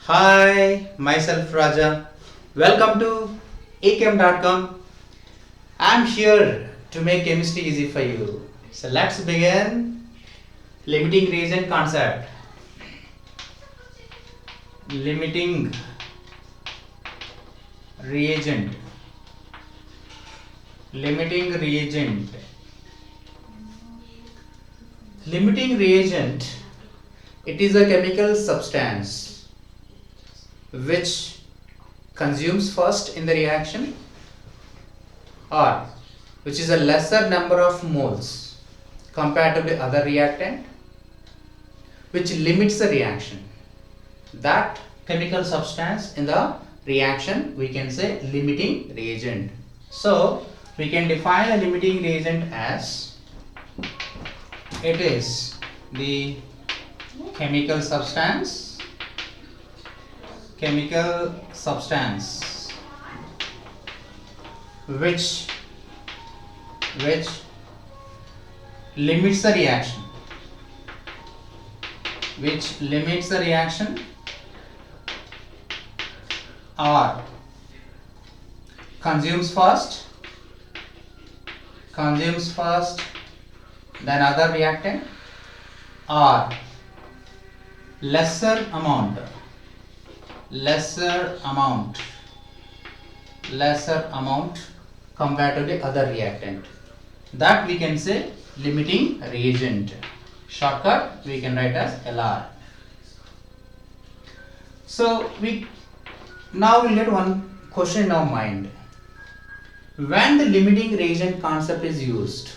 Hi, myself Raja. Welcome to echem.com. I'm here to make chemistry easy for you. So let's begin. Limiting reagent concept. Limiting reagent. Limiting reagent. Limiting reagent. It is a chemical substance which consumes first in the reaction or which is a lesser number of moles compared to the other reactant, which limits the reaction. That chemical substance in the reaction we can say limiting reagent. So we can define a limiting reagent as it is the chemical substance which limits the reaction or consumes first than other reactant or lesser amount compared to the other reactant. That we can say limiting reagent. Shortcut we can write as LR. So we now will get one question in our mind. When the limiting reagent concept is used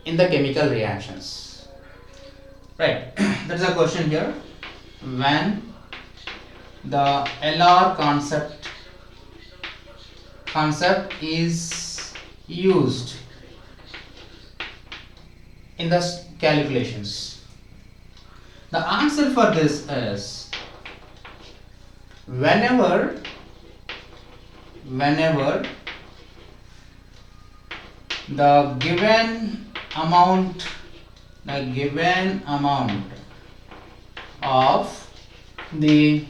in the chemical reactions, right? That's a question here. When the LR concept is used in the calculations, the answer for this is whenever the given amount of the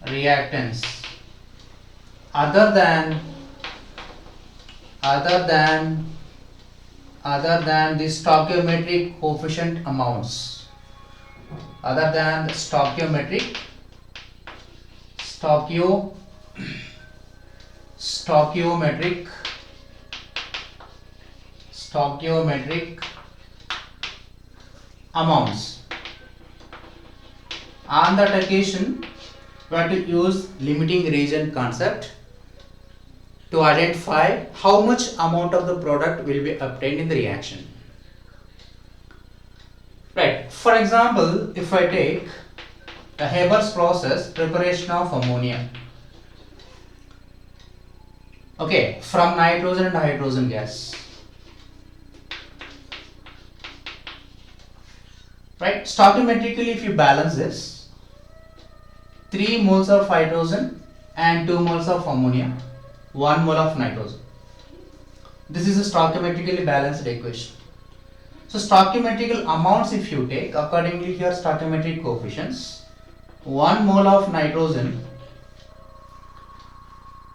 reactants other than the stoichiometric coefficient amounts, stoichiometric amounts. On that occasion, we have to use limiting reagent concept to identify how much amount of the product will be obtained in the reaction. Right. For example, if I take the Haber's process, preparation of ammonia. Okay, from nitrogen and hydrogen gas. Right. Stoichiometrically, if you balance this, 3 moles of hydrogen and 2 moles of ammonia, 1 mole of nitrogen. This is a stoichiometrically balanced equation. So stoichiometrical amounts if you take, accordingly here stoichiometric coefficients, 1 mole of nitrogen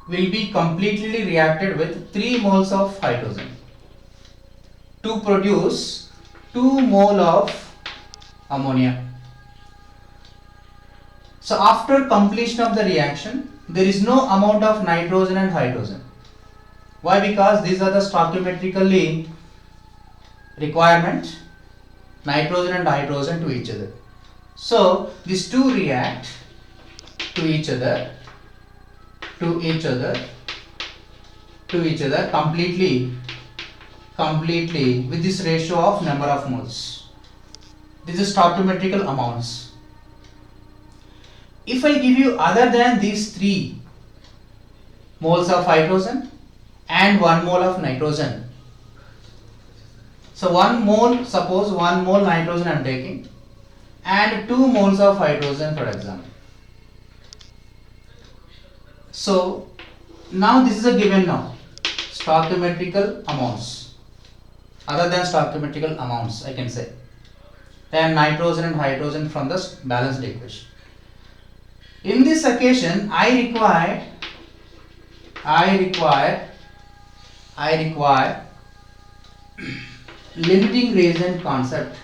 will be completely reacted with 3 moles of hydrogen to produce 2 mole of ammonia. So after completion of the reaction, there is no amount of nitrogen and hydrogen. Why? Because these are the stoichiometrically requirement, nitrogen and hydrogen to each other. So these two react to each other completely with this ratio of number of moles. This is stoichiometrical amounts. If I give you other than these 3 moles of hydrogen and 1 mole of nitrogen, so 1 mole, suppose 1 mole nitrogen I am taking and 2 moles of hydrogen for example. So now this is a given now, stoichiometrical amounts. other than stoichiometrical amounts, I can say, than nitrogen and hydrogen from the balanced equation. In this occasion, I require limiting reagent concept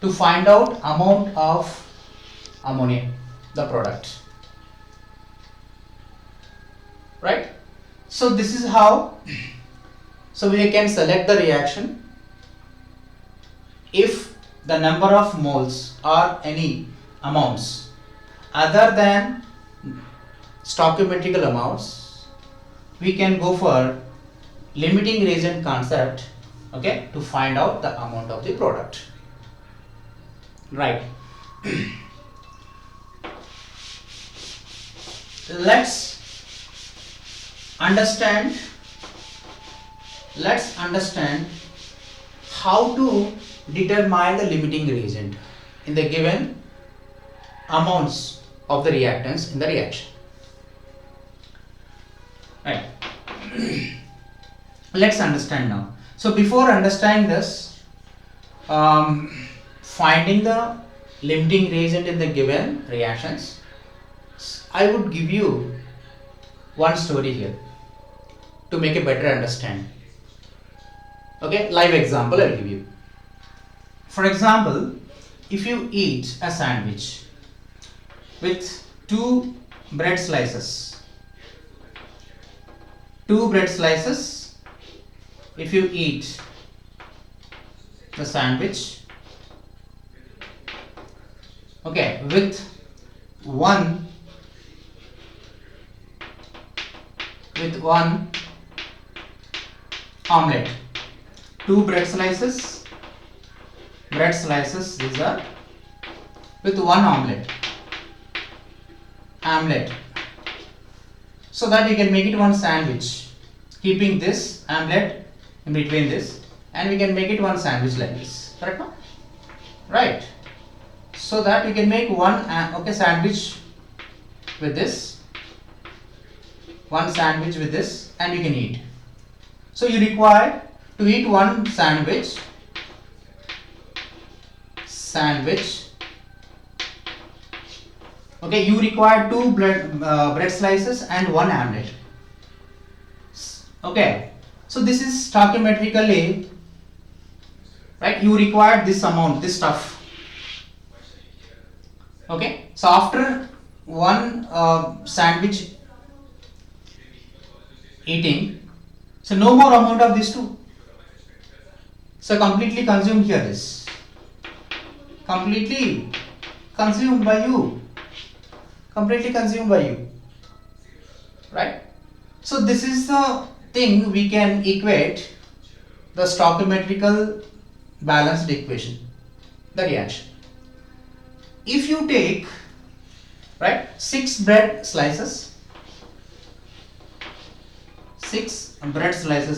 to find out amount of ammonia, the product, right? So this is how, so we can select the reaction if the number of moles or any amounts other than stoichiometrical amounts, we can go for limiting reagent concept, okay, to find out the amount of the product, right? Let's understand how to determine the limiting reagent in the given amounts of the reactants in the reaction, right? Let's understand now. So before understanding this, finding the limiting reagent in the given reactions, I would give you one story here to make a better understanding. Okay, live example I will give you. For example, if you eat a sandwich with two bread slices, if you eat the sandwich, okay, with one omelette, two bread slices, these are, with one omelette, so that you can make it one sandwich, keeping this omelette in between this, and we can make it one sandwich like this, correct? No? Right? So that you can make one sandwich with this, one sandwich with this, and you can eat. So you require to eat one sandwich, okay, you require two bread slices and one omelette. Okay, so this is stoichiometrically, right? You require this amount, this stuff. Okay, so after one sandwich eating, so no more amount of these two. So completely consumed here, this completely consumed by you, right? So this is the thing we can equate the stoichiometrical balanced equation, the reaction. If you take, right, 6 bread slices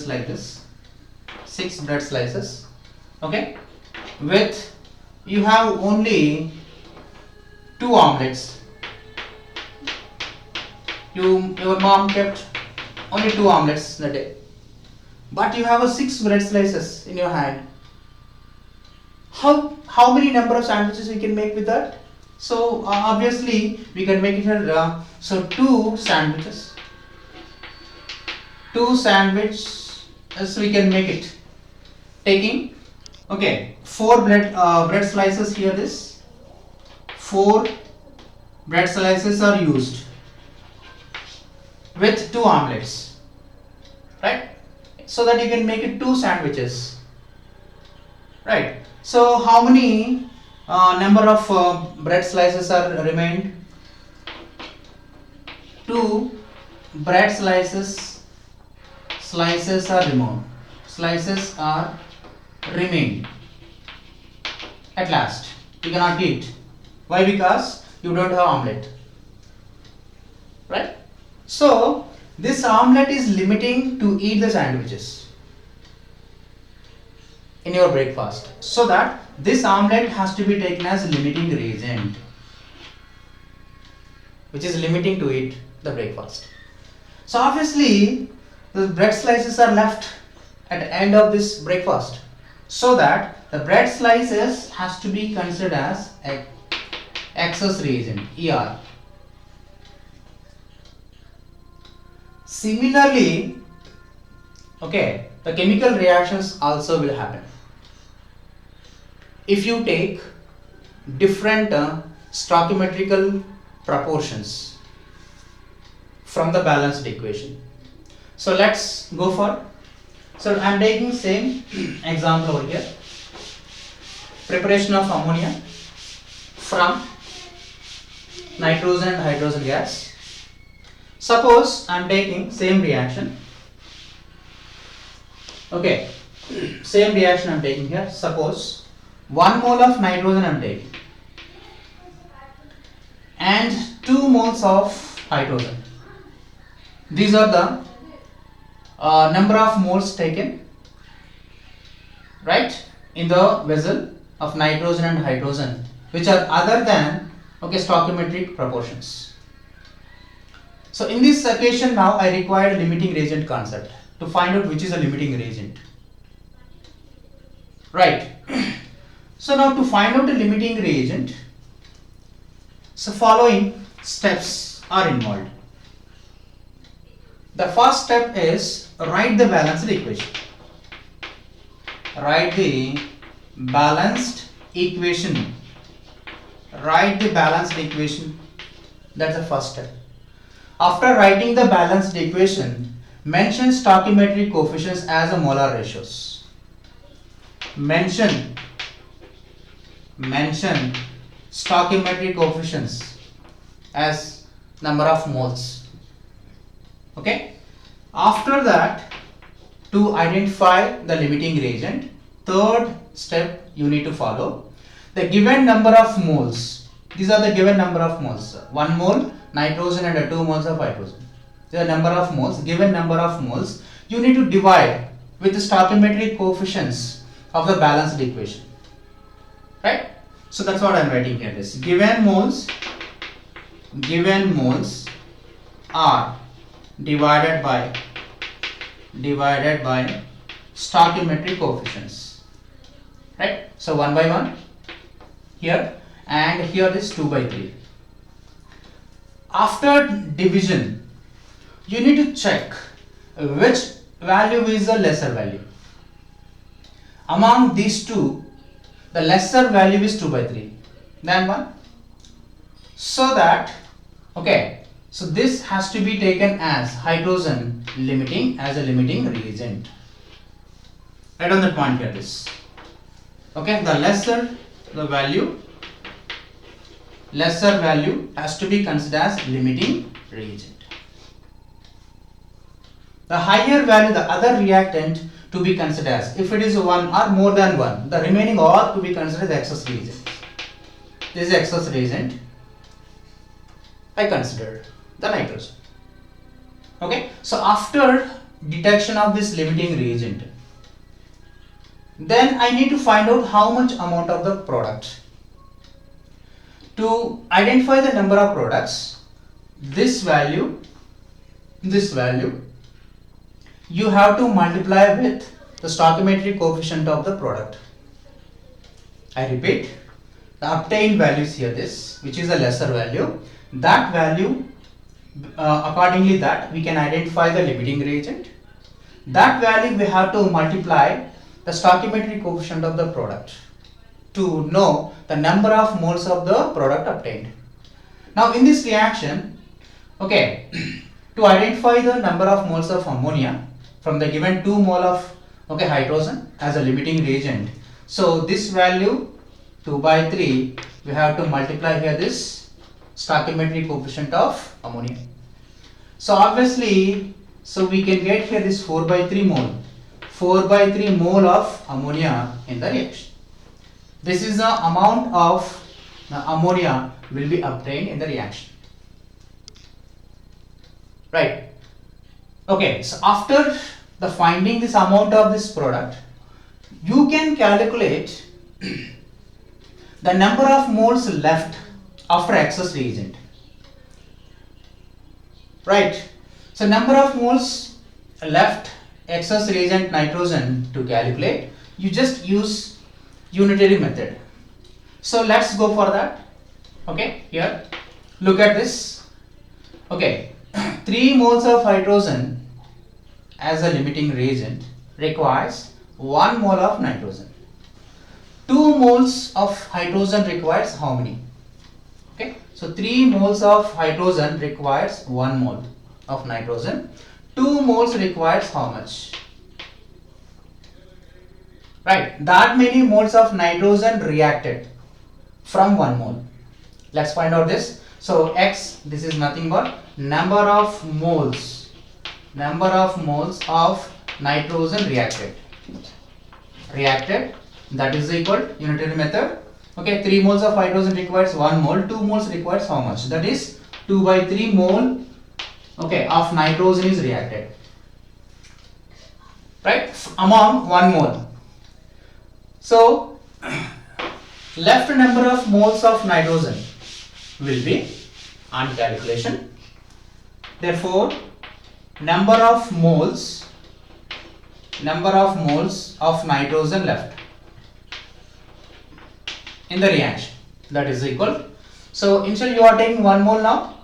like this, 6 bread slices, okay, with you have only 2 omelets. Your mom kept only 2 omelets that day, but you have a 6 bread slices in your hand. How many number of sandwiches we can make with that? So obviously we can make it here. So 2 sandwiches. We can make it, taking, okay, 4 bread slices here. This 4 bread slices are used with 2 omelets, right? So that you can make it 2 sandwiches, right? So how many number of bread slices are remained? 2 bread slices are remained. At last you cannot eat. Why? Because you don't have omelette, right? So this omelette is limiting to eat the sandwiches in your breakfast, so that this omelette has to be taken as limiting reagent, which is limiting to eat the breakfast. So obviously the bread slices are left at the end of this breakfast, so that the bread slices has to be considered as a excess reagent, ER. Similarly, okay, the chemical reactions also will happen. If you take different stoichiometrical proportions from the balanced equation. So let's go for, so I am taking same example over here. Preparation of ammonia from nitrogen and hydrogen gas. Suppose I am taking same reaction. Okay, same reaction I am taking here. Suppose 1 mole of nitrogen I am taking and 2 moles of hydrogen. These are the number of moles taken, right, in the vessel of nitrogen and hydrogen, which are other than, okay, stoichiometric proportions. So in this occasion now I require a limiting reagent concept to find out which is a limiting reagent, right. So now to find out a limiting reagent, so following steps are involved. The first step is write the balanced equation. Write the balanced equation. Write the balanced equation. That's the first step. After writing the balanced equation, mention stoichiometric coefficients as a molar ratios. Mention stoichiometric coefficients as number of moles. Okay. After that, to identify the limiting reagent, third step you need to follow. The given number of moles. These are the given number of moles. 1 mole nitrogen and 2 moles of hydrogen. The number of moles, given number of moles, you need to divide with the stoichiometric coefficients of the balanced equation. Right? So that's what I am writing here. This given moles are divided by stoichiometric coefficients. Right? So 1 by 1 here, and here is 2 by 3. After division, you need to check which value is the lesser value. Among these two, the lesser value is 2 by 3 than 1. So that, okay, so this has to be taken as hydrogen limiting, as a limiting reagent. Right on that point here, this. Okay, the lesser value has to be considered as limiting reagent. The higher value, the other reactant, to be considered as, if it is 1 or more than 1, the remaining all to be considered as excess reagent. This is excess reagent. I considered the nitrogen. Okay, so after detection of this limiting reagent, then I need to find out how much amount of the product. To identify the number of products, this value, you have to multiply with the stoichiometric coefficient of the product. I repeat, the obtained values here, this, which is a lesser value, that value, accordingly that we can identify the limiting reagent. That value we have to multiply the stoichiometric coefficient of the product to know the number of moles of the product obtained. Now in this reaction, okay, to identify the number of moles of ammonia from the given 2 mole of, okay, hydrogen as a limiting reagent, so this value 2 by 3, we have to multiply here this stoichiometric coefficient of ammonia. So obviously, so we can get here this 4 by 3 mole of ammonia in the reaction. This is the amount of the ammonia will be obtained in the reaction. Right. Okay, so after the finding this amount of this product, you can calculate the number of moles left after excess reagent. Right. So number of moles left excess reagent nitrogen to calculate, you just use unitary method. So let's go for that. Okay, here look at this. Okay, 3 moles of hydrogen as a limiting reagent requires 1 mole of nitrogen. 2 moles of hydrogen requires how many? Okay, so 3 moles of hydrogen requires 1 mole of nitrogen. 2 moles requires how much? Right, that many moles of nitrogen reacted from 1 mole. Let's find out this. So X, this is nothing but number of moles of nitrogen reacted, that is equal unitary method. Okay, 3 moles of hydrogen requires 1 mole, 2 moles requires how much? That is 2 by 3 mole, okay, of nitrogen is reacted, right, among 1 mole. So left number of moles of nitrogen will be on calculation. Therefore, number of moles of nitrogen left in the reaction, that is equal. So initially you are taking 1 mole now.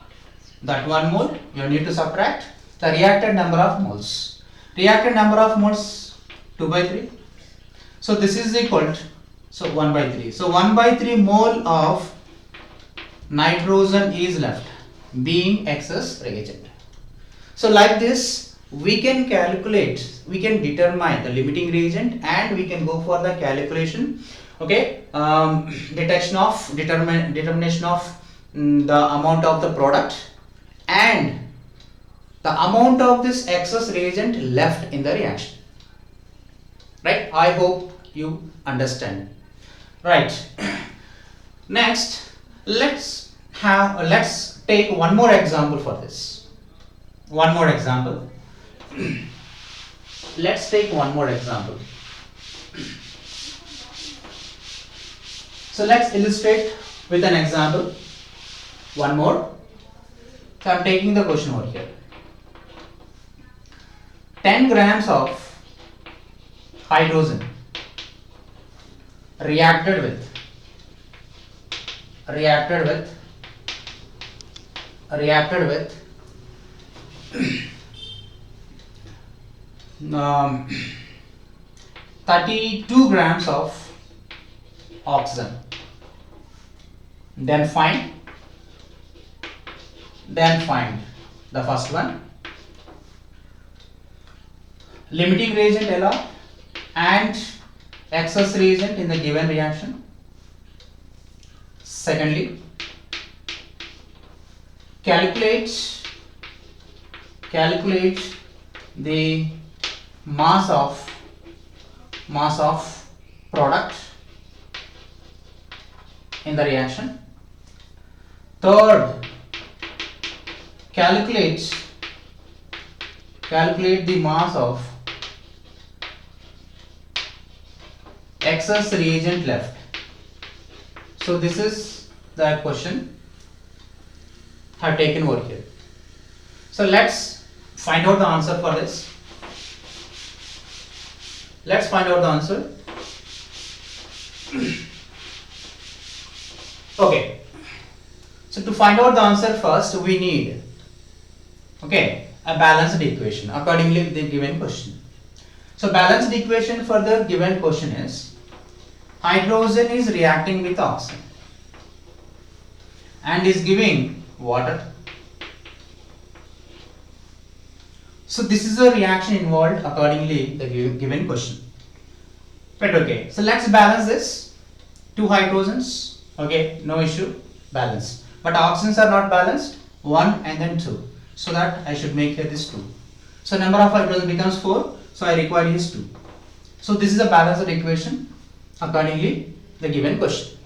That 1 mole you need to subtract the reacted number of moles. Reacted number of moles 2 by 3. So this is equal to 1 by 3. So 1 by 3 mole of nitrogen is left, being excess reagent. So like this we can calculate, we can determine the limiting reagent, and we can go for the calculation. Okay, detection of determination of the amount of the product and the amount of this excess reagent left in the reaction. Right, I hope you understand. Right, next let's take one more example for this. One more example. Let's take one more example. So let's illustrate with an example. One more. So I am taking the question over here. 10 grams of hydrogen reacted with 32 grams of oxygen. Then find the first one, limiting reagent LR and excess reagent in the given reaction. Secondly, calculate the mass of product in the reaction. Third, calculate the mass of excess reagent left. So this is the question I have taken over here. So let's find out the answer for this. Let's find out the answer. Okay, so to find out the answer, first we need, okay, a balanced equation accordingly with the given question. So balanced equation for the given question is hydrogen is reacting with oxygen and is giving water. So this is a reaction involved accordingly the given question. Right, okay, so let's balance this. 2 hydrogens, okay, no issue, balance. But oxygens are not balanced, 1 and then 2. So that I should make here this 2. So number of hydrogen becomes 4, so I require is 2. So this is a balanced equation accordingly the given question.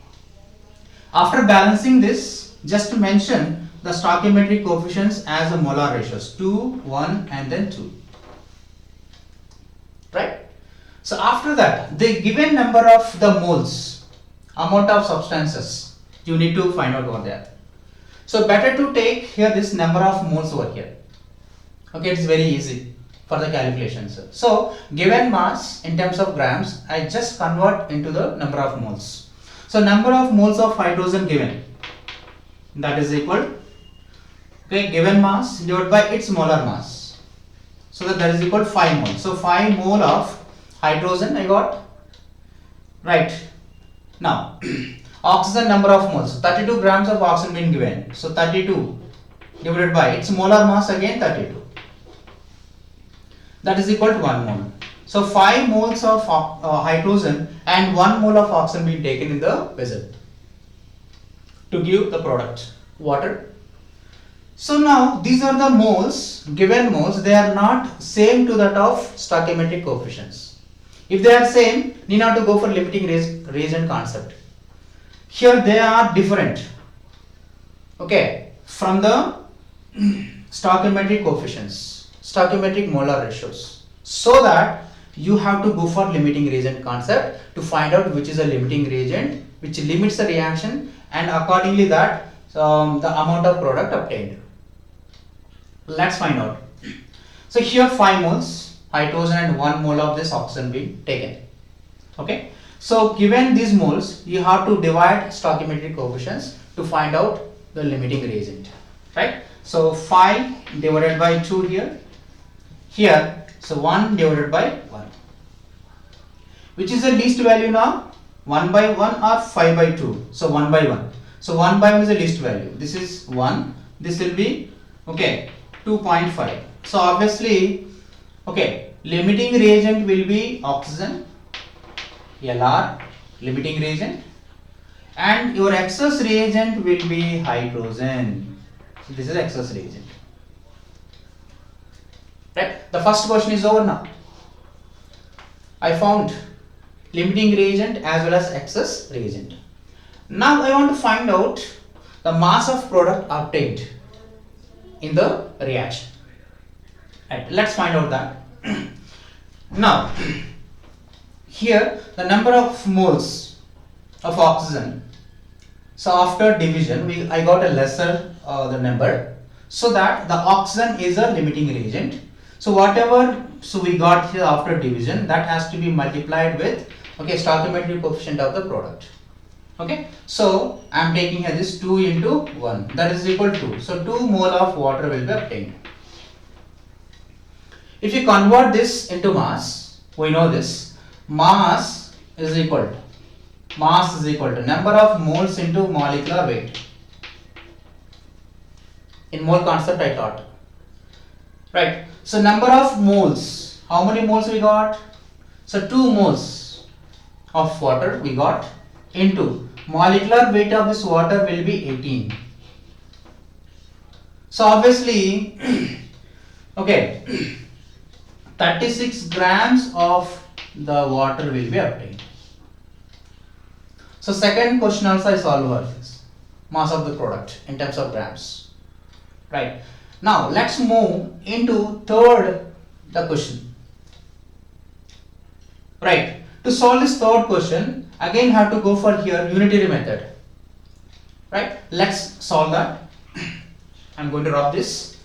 After balancing this, just to mention the stoichiometric coefficients as a molar ratios, 2, 1 and then 2. Right? So after that, the given number of the moles, amount of substances, you need to find out over there. So better to take here this number of moles over here. Okay, it's very easy. for the calculations. So given mass in terms of grams, I just convert into the number of moles. So number of moles of hydrogen given, that is equal, okay, given mass divided by its molar mass. So that is equal 5 mole. So 5 mole of hydrogen I got. Right. Now oxygen number of moles, 32 grams of oxygen been given. So 32 divided by its molar mass, again 32. That is equal to 1 mole. So 5 moles of hydrogen and 1 mole of oxygen being taken in the vessel to give the product water. So now these are the moles, given moles, they are not same to that of stoichiometric coefficients. If they are same, need not to go for limiting reagent concept. Here they are different, okay, from the stoichiometric coefficients, stoichiometric molar ratios. So that you have to go for limiting reagent concept to find out which is a limiting reagent which limits the reaction, and accordingly that the amount of product obtained. Let's find out. So here 5 moles hydrogen and 1 mole of this oxygen being taken. Okay. So given these moles, you have to divide stoichiometric coefficients to find out the limiting reagent. Right. So 5 divided by 2 here. Here, so 1 divided by 1. Which is the least value now? 1 by 1 or 5 by 2? So 1 by 1. So 1 by 1 is the least value. This is 1. This will be, okay, 2.5. So obviously, okay, limiting reagent will be oxygen, LR, limiting reagent, and your excess reagent will be hydrogen. So this is excess reagent. Right? The first question is over now. I found limiting reagent as well as excess reagent. Now I want to find out the mass of product obtained in the reaction. Right, let's find out that. Now here the number of moles of oxygen, so after division I got a lesser the number, so that the oxygen is a limiting reagent. So whatever we got here after division, that has to be multiplied with, okay, stoichiometric coefficient of the product. Okay, so I am taking here this 2 into 1, that is equal to 2. So 2 mole of water will be obtained. If you convert this into mass, we know this, mass is equal to number of moles into molecular weight. In mole concept I taught. Right. So number of moles, how many moles we got? So 2 moles of water we got into molecular weight of this water will be 18. So obviously, okay, 36 grams of the water will be obtained. So second question also I solve over this, mass of the product in terms of grams. Right. Now let's move into third the question. Right. To solve this third question, again have to go for here unitary method. Right. Let's solve that. I'm going to rub this.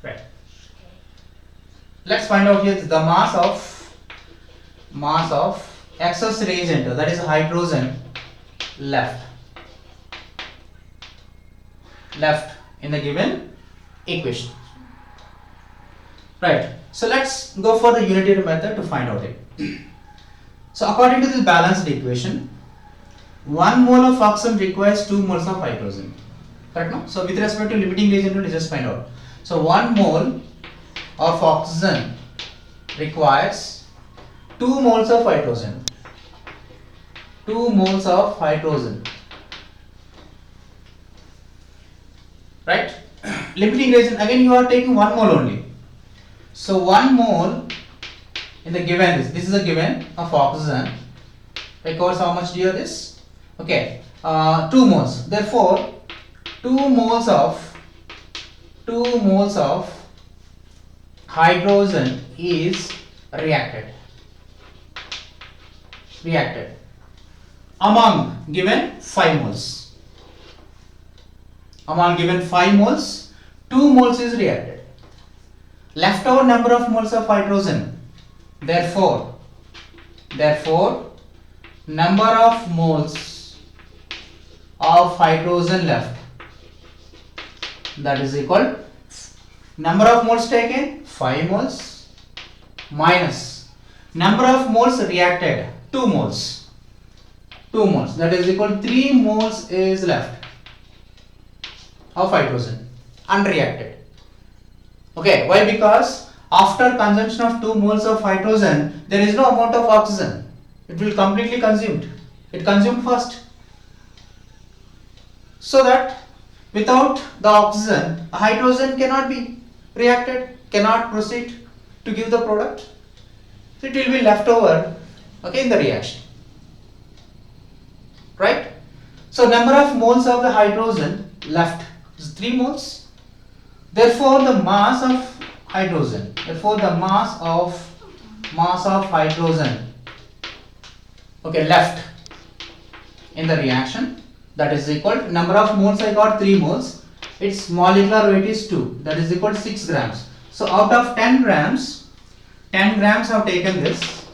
Right. Let's find out here the mass of excess reagent, that is hydrogen, left in the given equation. Right. So let's go for the unitary method to find out it. So according to this balanced equation, 1 mole of oxygen requires 2 moles of hydrogen. Correct now? So with respect to limiting reagent, we'll just find out. So 1 mole of oxygen requires 2 moles of hydrogen. 2 moles of hydrogen. Right? Limiting reagent, again you are taking 1 mole only. So 1 mole in the given, this is a given of oxygen requires how much dear this? Okay, 2 moles. Therefore 2 moles of hydrogen is reacted among given 5 moles. among given 5 moles, 2 moles is reacted. Leftover number of moles of hydrogen. Therefore, number of moles of hydrogen left, that is equal number of moles taken 5 moles minus number of moles reacted 2 moles, that is equal 3 moles is left of hydrogen unreacted. Okay, why? Because after consumption of 2 moles of hydrogen, there is no amount of oxygen. It will completely consumed. It consumed first. So that without the oxygen, hydrogen cannot be reacted, cannot proceed to give the product. So it will be left over, okay, in the reaction. Right? So number of moles of the hydrogen left is 3 moles. Therefore the mass of hydrogen, okay, left in the reaction, that is equal to number of moles I got 3 moles, its molecular weight is 2, that is equal to 6 grams. So out of 10 grams I have taken this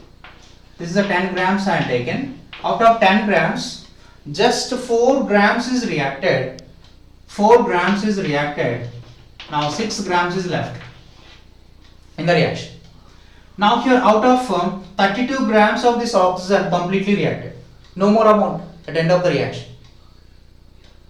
is the 10 grams I have taken. Out of 10 grams, just 4 grams is reacted. Now 6 grams is left in the reaction. Now here out of 32 grams of this oxygen completely reacted. No more amount at the end of the reaction.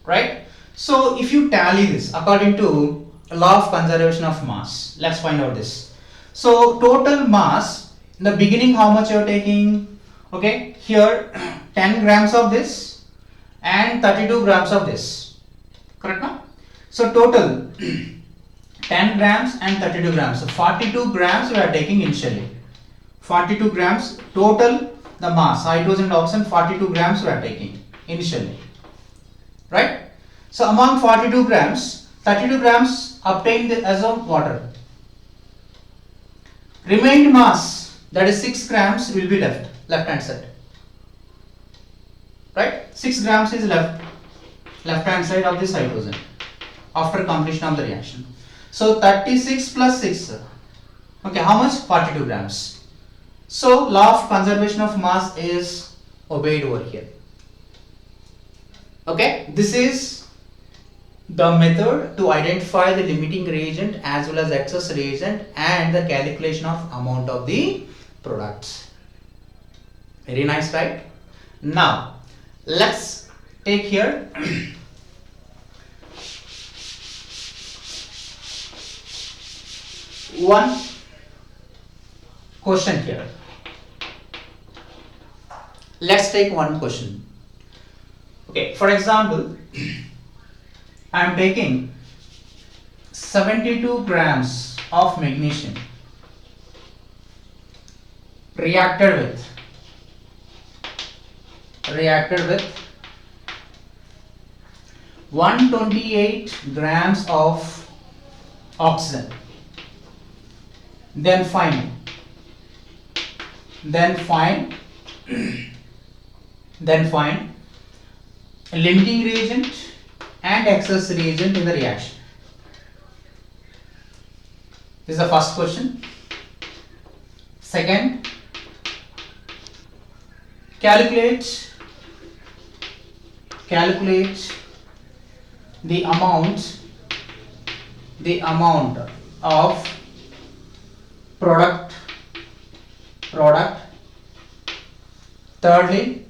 Right? So if you tally this according to law of conservation of mass, let's find out this. So total mass in the beginning, how much you are taking? Okay, here 10 grams of this and 32 grams of this. Correct now? So total 10 grams and 32 grams. So 42 grams we are taking initially. 42 grams total the mass, hydrogen and oxygen, 42 grams we are taking initially. Right? So among 42 grams, 32 grams obtained as of water. Remained mass, that is 6 grams, will be left hand side. Right? 6 grams is left hand side of this hydrogen after completion of the reaction. So 36 plus 6. Okay, how much? 42 grams. So law of conservation of mass is obeyed over here. Okay, this is the method to identify the limiting reagent as well as excess reagent and the calculation of amount of the products. Very nice, right? Now let's take here one question here. Let's take one question. Okay, for example, I am taking 72 grams of magnesium reacted with 128 grams of oxygen. Then find limiting reagent and excess reagent in the reaction. This is the first question. Second, calculate the amount of product. Thirdly,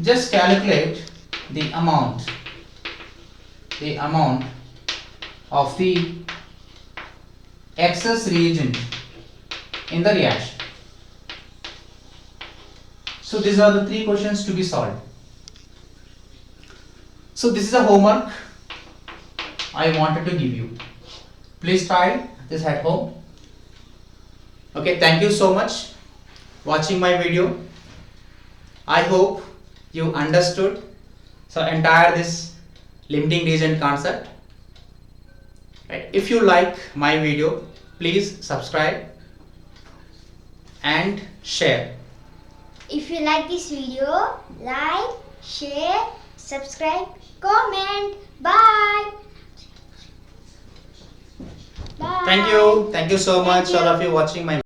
just calculate the amount of the excess reagent in the reaction. So these are the 3 questions to be solved. So this is a homework I wanted to give you. Please try this at home. Okay, thank you so much watching my video. I hope you understood so entire this limiting reagent concept. Right. If you like my video, please subscribe and share. If you like this video, like, share, subscribe, comment. Bye. Thank you so Thank much, all you. of you watching my